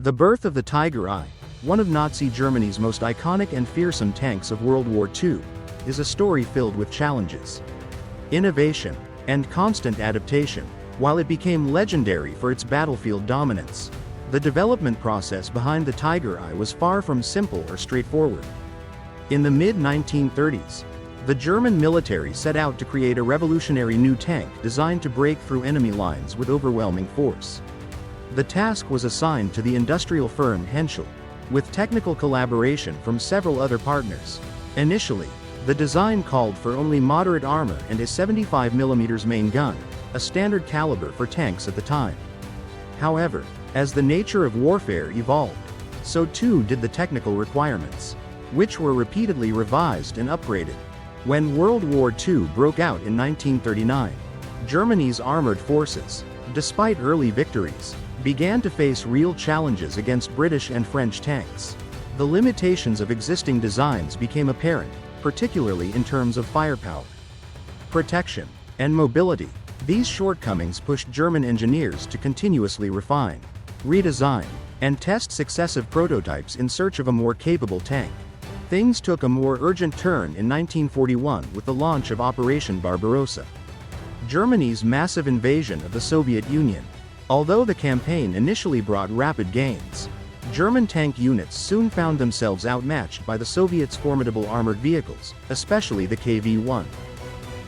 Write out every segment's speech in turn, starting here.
The birth of the Tiger I, one of Nazi Germany's most iconic and fearsome tanks of World War II, is a story filled with challenges, innovation, and constant adaptation. While it became legendary for its battlefield dominance, the development process behind the Tiger I was far from simple or straightforward. In the mid-1930s, the German military set out to create a revolutionary new tank designed to break through enemy lines with overwhelming force. The task was assigned to the industrial firm Henschel, with technical collaboration from several other partners. Initially, the design called for only moderate armor and a 75mm main gun, a standard caliber for tanks at the time. However, as the nature of warfare evolved, so too did the technical requirements, which were repeatedly revised and upgraded. When World War II broke out in 1939, Germany's armored forces, despite early victories, began to face real challenges against British and French tanks. The limitations of existing designs became apparent, particularly in terms of firepower, protection, and mobility. These shortcomings pushed German engineers to continuously refine, redesign, and test successive prototypes in search of a more capable tank. Things took a more urgent turn in 1941 with the launch of Operation Barbarossa, Germany's massive invasion of the Soviet Union. Although the campaign initially brought rapid gains, German tank units soon found themselves outmatched by the Soviets' formidable armored vehicles, especially the KV-1,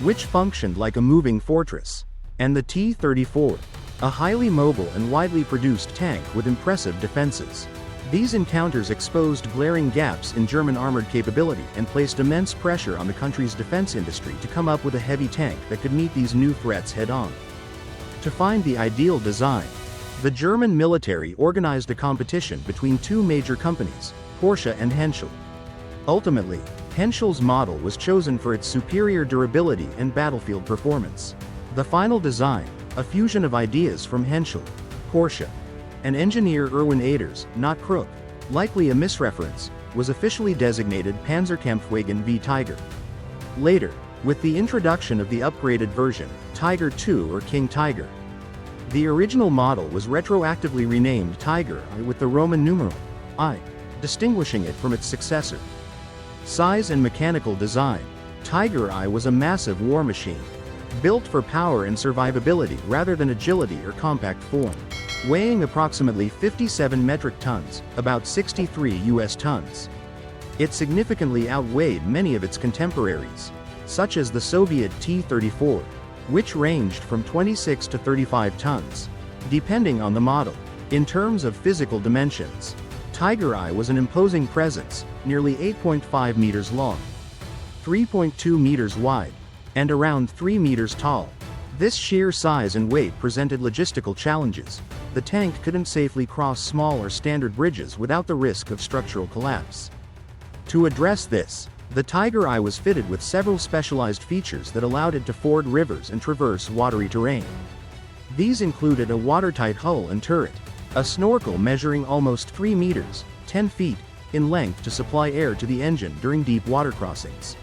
which functioned like a moving fortress, and the T-34, a highly mobile and widely produced tank with impressive defenses. These encounters exposed glaring gaps in German armored capability and placed immense pressure on the country's defense industry to come up with a heavy tank that could meet these new threats head-on. To find the ideal design, the German military organized a competition between two major companies, Porsche and Henschel. Ultimately, Henschel's model was chosen for its superior durability and battlefield performance. The final design, a fusion of ideas from Henschel, Porsche, and engineer Erwin Aders, not Krupp, likely a misreference, was officially designated Panzerkampfwagen V Tiger. Later, with the introduction of the upgraded version, Tiger II or King Tiger, the original model was retroactively renamed Tiger I with the Roman numeral I, distinguishing it from its successor. Size and mechanical design, Tiger I was a massive war machine, built for power and survivability rather than agility or compact form. Weighing approximately 57 metric tons, about 63 US tons. It significantly outweighed many of its contemporaries, such as the Soviet T-34, which ranged from 26 to 35 tons, depending on the model. In terms of physical dimensions, Tiger I was an imposing presence, nearly 8.5 meters long, 3.2 meters wide, and around 3 meters tall. This sheer size and weight presented logistical challenges. The tank couldn't safely cross small or standard bridges without the risk of structural collapse. To address this, the Tiger I was fitted with several specialized features that allowed it to ford rivers and traverse watery terrain. These included a watertight hull and turret, a snorkel measuring almost 3 meters, 10 feet, in length to supply air to the engine during deep water crossings,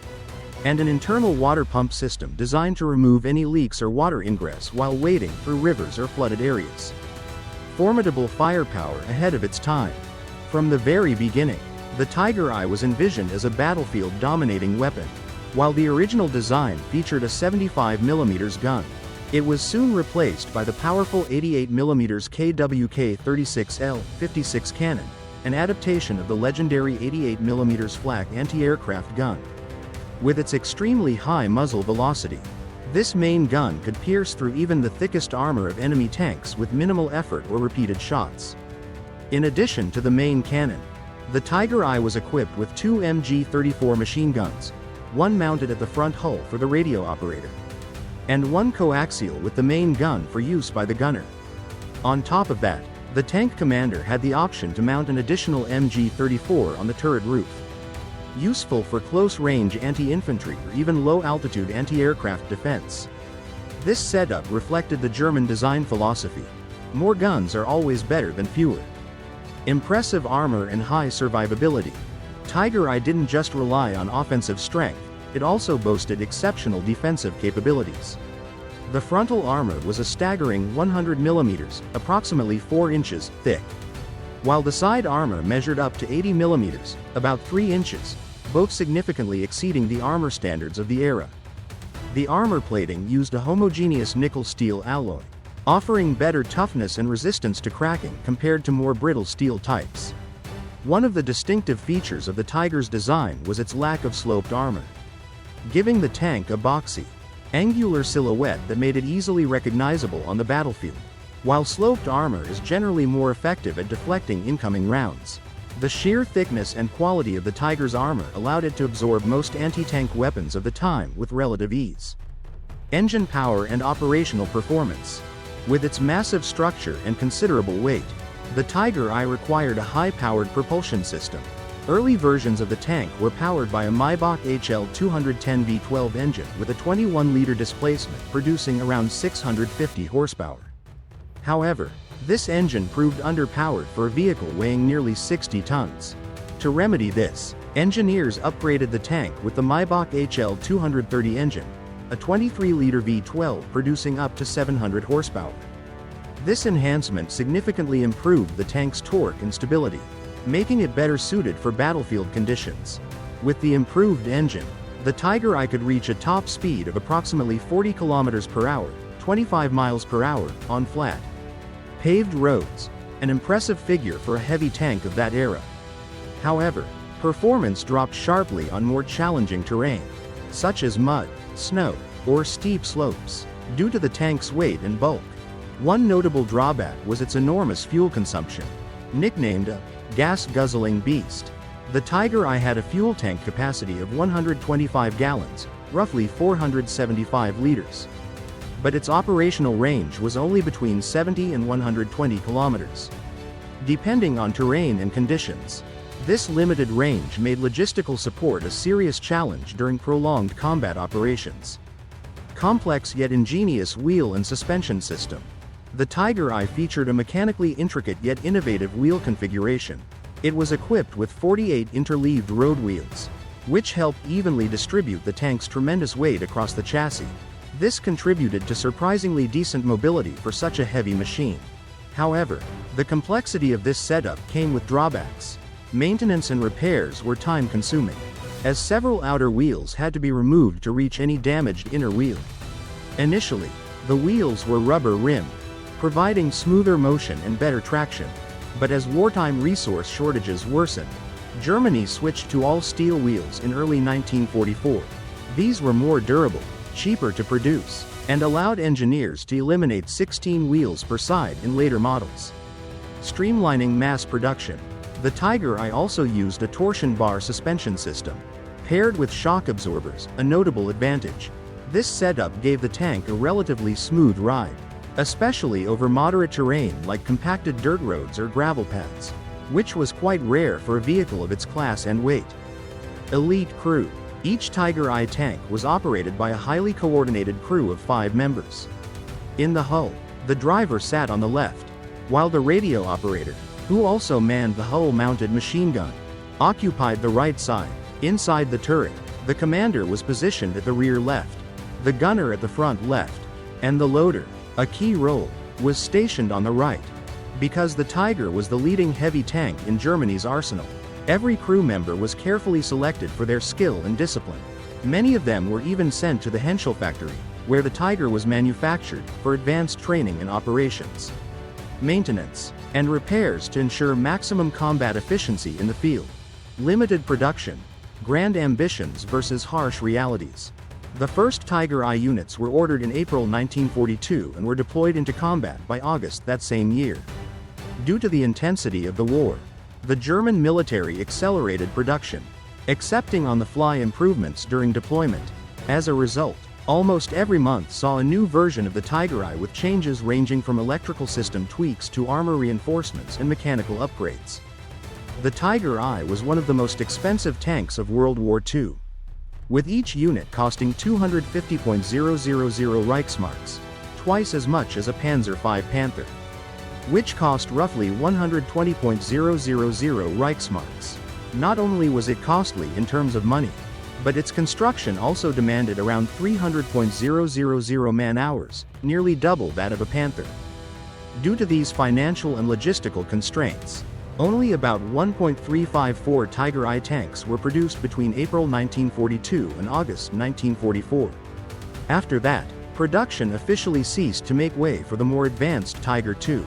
and an internal water pump system designed to remove any leaks or water ingress while wading through rivers or flooded areas. Formidable firepower ahead of its time. From the very beginning, the Tiger I was envisioned as a battlefield-dominating weapon. While the original design featured a 75mm gun, it was soon replaced by the powerful 88mm KWK-36L-56 cannon, an adaptation of the legendary 88mm flak anti-aircraft gun. With its extremely high muzzle velocity, this main gun could pierce through even the thickest armor of enemy tanks with minimal effort or repeated shots. In addition to the main cannon, the Tiger I was equipped with two MG-34 machine guns, one mounted at the front hull for the radio operator, and one coaxial with the main gun for use by the gunner. On top of that, the tank commander had the option to mount an additional MG-34 on the turret roof, useful for close-range anti-infantry or even low-altitude anti-aircraft defense. This setup reflected the German design philosophy: more guns are always better than fewer. Impressive armor and high survivability. Tiger I didn't just rely on offensive strength, it also boasted exceptional defensive capabilities. The frontal armor was a staggering 100mm, approximately 4 inches, thick. while the side armor measured up to 80 millimeters, about 3 inches, both significantly exceeding the armor standards of the era. The armor plating used a homogeneous nickel-steel alloy, offering better toughness and resistance to cracking compared to more brittle steel types. One of the distinctive features of the Tiger's design was its lack of sloped armor, giving the tank a boxy, angular silhouette that made it easily recognizable on the battlefield. While sloped armor is generally more effective at deflecting incoming rounds, the sheer thickness and quality of the Tiger's armor allowed it to absorb most anti-tank weapons of the time with relative ease. Engine power and operational performance. With its massive structure and considerable weight, the Tiger I required a high-powered propulsion system. Early versions of the tank were powered by a Maybach HL210 V12 engine with a 21-liter displacement producing around 650 horsepower. However, this engine proved underpowered for a vehicle weighing nearly 60 tons. To remedy this, engineers upgraded the tank with the Maybach HL230 engine, a 23-liter V12 producing up to 700 horsepower. This enhancement significantly improved the tank's torque and stability, making it better suited for battlefield conditions. With the improved engine, the Tiger I could reach a top speed of approximately 40 km per hour, 25 miles per hour, on flat, paved roads, an impressive figure for a heavy tank of that era. However, performance dropped sharply on more challenging terrain, such as mud, snow, or steep slopes, due to the tank's weight and bulk. One notable drawback was its enormous fuel consumption. Nicknamed a gas-guzzling beast, the Tiger I had a fuel tank capacity of 125 gallons, roughly 475 liters. But its operational range was only between 70 and 120 kilometers. Depending on terrain and conditions, this limited range made logistical support a serious challenge during prolonged combat operations. Complex yet ingenious wheel and suspension system. The Tiger I featured a mechanically intricate yet innovative wheel configuration. It was equipped with 48 interleaved road wheels, which helped evenly distribute the tank's tremendous weight across the chassis. This contributed to surprisingly decent mobility for such a heavy machine. However, the complexity of this setup came with drawbacks. Maintenance and repairs were time-consuming, as several outer wheels had to be removed to reach any damaged inner wheel. Initially, the wheels were rubber-rimmed, providing smoother motion and better traction. But as wartime resource shortages worsened, Germany switched to all-steel wheels in early 1944. These were more durable, cheaper to produce, and allowed engineers to eliminate 16 wheels per side in later models. Streamlining mass production. The Tiger I also used a torsion bar suspension system, paired with shock absorbers, a notable advantage. This setup gave the tank a relatively smooth ride, especially over moderate terrain like compacted dirt roads or gravel paths, which was quite rare for a vehicle of its class and weight. Elite crew. Each Tiger I tank was operated by a highly coordinated crew of 5 members. In the hull, the driver sat on the left, while the radio operator, who also manned the hull-mounted machine gun, occupied the right side. Inside the turret, the commander was positioned at the rear left, the gunner at the front left, and the loader, a key role, was stationed on the right. Because the Tiger was the leading heavy tank in Germany's arsenal, every crew member was carefully selected for their skill and discipline. Many of them were even sent to the Henschel factory, where the Tiger was manufactured, for advanced training and operations, maintenance, and repairs to ensure maximum combat efficiency in the field. Limited production. Grand ambitions versus harsh realities. The first Tiger I units were ordered in April 1942 and were deployed into combat by August that same year. Due to the intensity of the war, the German military accelerated production, accepting on-the-fly improvements during deployment. As a result, almost every month saw a new version of the Tiger I with changes ranging from electrical system tweaks to armor reinforcements and mechanical upgrades. The Tiger I was one of the most expensive tanks of World War II, with each unit costing 250,000 Reichsmarks, twice as much as a Panzer V Panther, which cost roughly 120,000 Reichsmarks. Not only was it costly in terms of money, but its construction also demanded around 300,000 man-hours, nearly double that of a Panther. Due to these financial and logistical constraints, Only about 1.354 Tiger I tanks were produced between April 1942 and August 1944. After that, production officially ceased to make way for the more advanced Tiger II,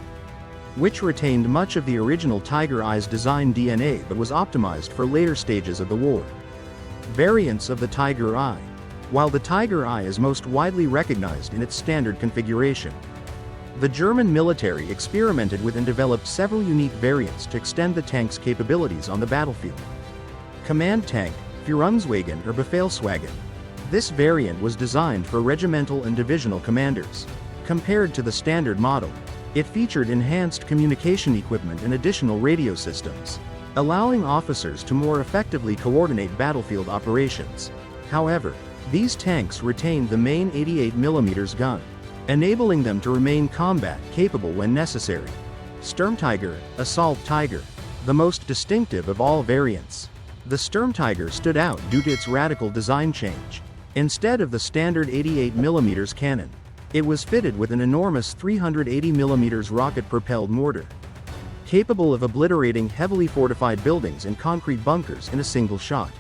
which retained much of the original Tiger I's design DNA but was optimized for later stages of the war. Variants of the Tiger I. While the Tiger I is most widely recognized in its standard configuration, the German military experimented with and developed several unique variants to extend the tank's capabilities on the battlefield. Command Tank, Führungswagen or Befehlswagen. This variant was designed for regimental and divisional commanders. Compared to the standard model, it featured enhanced communication equipment and additional radio systems, allowing officers to more effectively coordinate battlefield operations. However, these tanks retained the main 88mm gun, enabling them to remain combat-capable when necessary. Sturmtiger, Assault Tiger. The most distinctive of all variants. The Sturmtiger stood out due to its radical design change. Instead of the standard 88mm cannon, it was fitted with an enormous 380mm rocket-propelled mortar, capable of obliterating heavily fortified buildings and concrete bunkers in a single shot.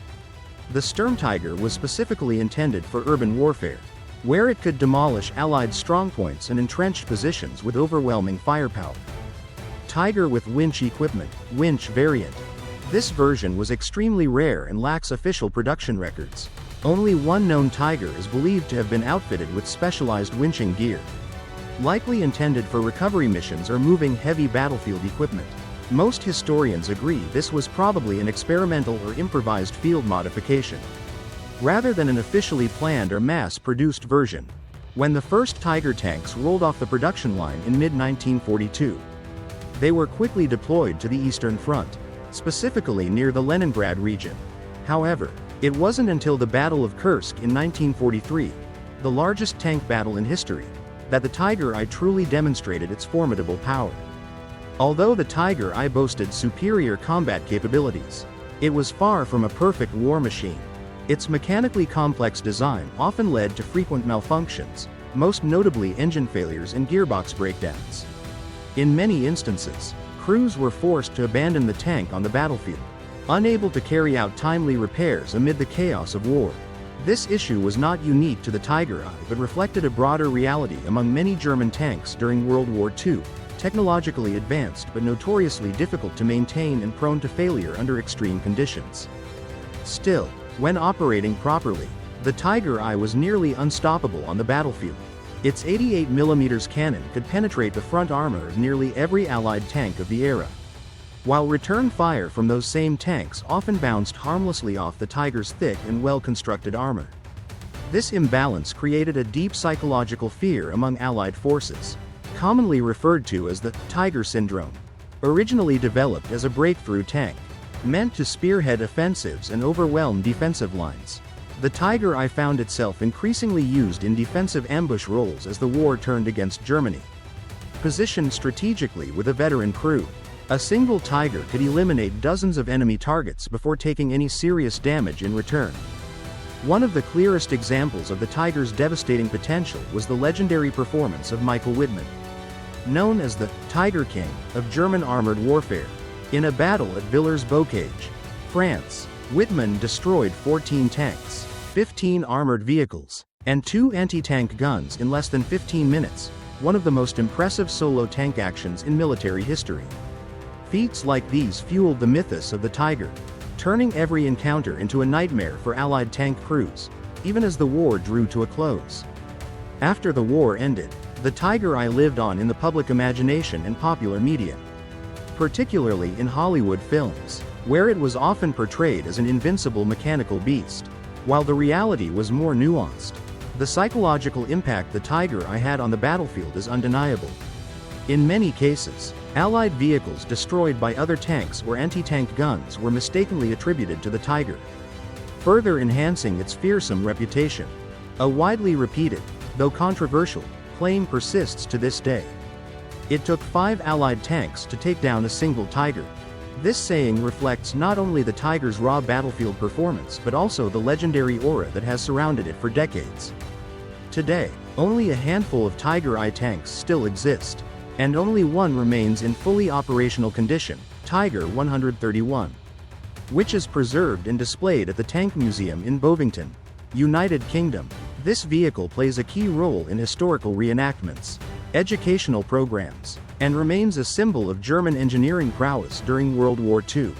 The Sturmtiger was specifically intended for urban warfare, where it could demolish Allied strongpoints and entrenched positions with overwhelming firepower. Tiger with winch equipment, winch variant. This version was extremely rare and lacks official production records. Only one known Tiger is believed to have been outfitted with specialized winching gear, likely intended for recovery missions or moving heavy battlefield equipment. Most historians agree this was probably an experimental or improvised field modification, rather than an officially planned or mass-produced version. When the first Tiger tanks rolled off the production line in mid-1942, they were quickly deployed to the Eastern Front, specifically near the Leningrad region. However, it wasn't until the Battle of Kursk in 1943, the largest tank battle in history, that the Tiger I truly demonstrated its formidable power. Although the Tiger I boasted superior combat capabilities, it was far from a perfect war machine. Its mechanically complex design often led to frequent malfunctions, most notably engine failures and gearbox breakdowns. In many instances, crews were forced to abandon the tank on the battlefield, unable to carry out timely repairs amid the chaos of war. This issue was not unique to the Tiger I but reflected a broader reality among many German tanks during World War II, technologically advanced but notoriously difficult to maintain and prone to failure under extreme conditions. Still, when operating properly, the Tiger I was nearly unstoppable on the battlefield. Its 88mm cannon could penetrate the front armor of nearly every Allied tank of the era, while return fire from those same tanks often bounced harmlessly off the Tiger's thick and well-constructed armor. This imbalance created a deep psychological fear among Allied forces, commonly referred to as the Tiger Syndrome. Originally developed as a breakthrough tank, meant to spearhead offensives and overwhelm defensive lines, the Tiger I found itself increasingly used in defensive ambush roles as the war turned against Germany. Positioned strategically with a veteran crew, a single Tiger could eliminate dozens of enemy targets before taking any serious damage in return. One of the clearest examples of the Tiger's devastating potential was the legendary performance of Michael Wittmann, known as the Tiger King of German armored warfare. In a battle at Villers-Bocage, France, Wittmann destroyed 14 tanks, 15 armored vehicles, and 2 anti-tank guns in less than 15 minutes, one of the most impressive solo tank actions in military history. Feats like these fueled the mythos of the Tiger, turning every encounter into a nightmare for Allied tank crews, even as the war drew to a close. After the war ended, the Tiger I lived on in the public imagination and popular media, particularly in Hollywood films, where it was often portrayed as an invincible mechanical beast. While the reality was more nuanced, the psychological impact the Tiger I had on the battlefield is undeniable. In many cases, Allied vehicles destroyed by other tanks or anti-tank guns were mistakenly attributed to the Tiger, further enhancing its fearsome reputation. A widely repeated, though controversial, claim persists to this day. It took 5 Allied tanks to take down a single Tiger. This saying reflects not only the Tiger's raw battlefield performance but also the legendary aura that has surrounded it for decades. Today, only a handful of Tiger I tanks still exist, and only one remains in fully operational condition, Tiger 131, which is preserved and displayed at the Tank Museum in Bovington, United Kingdom. This vehicle plays a key role in historical reenactments, educational programs, and remains a symbol of German engineering prowess during World War II.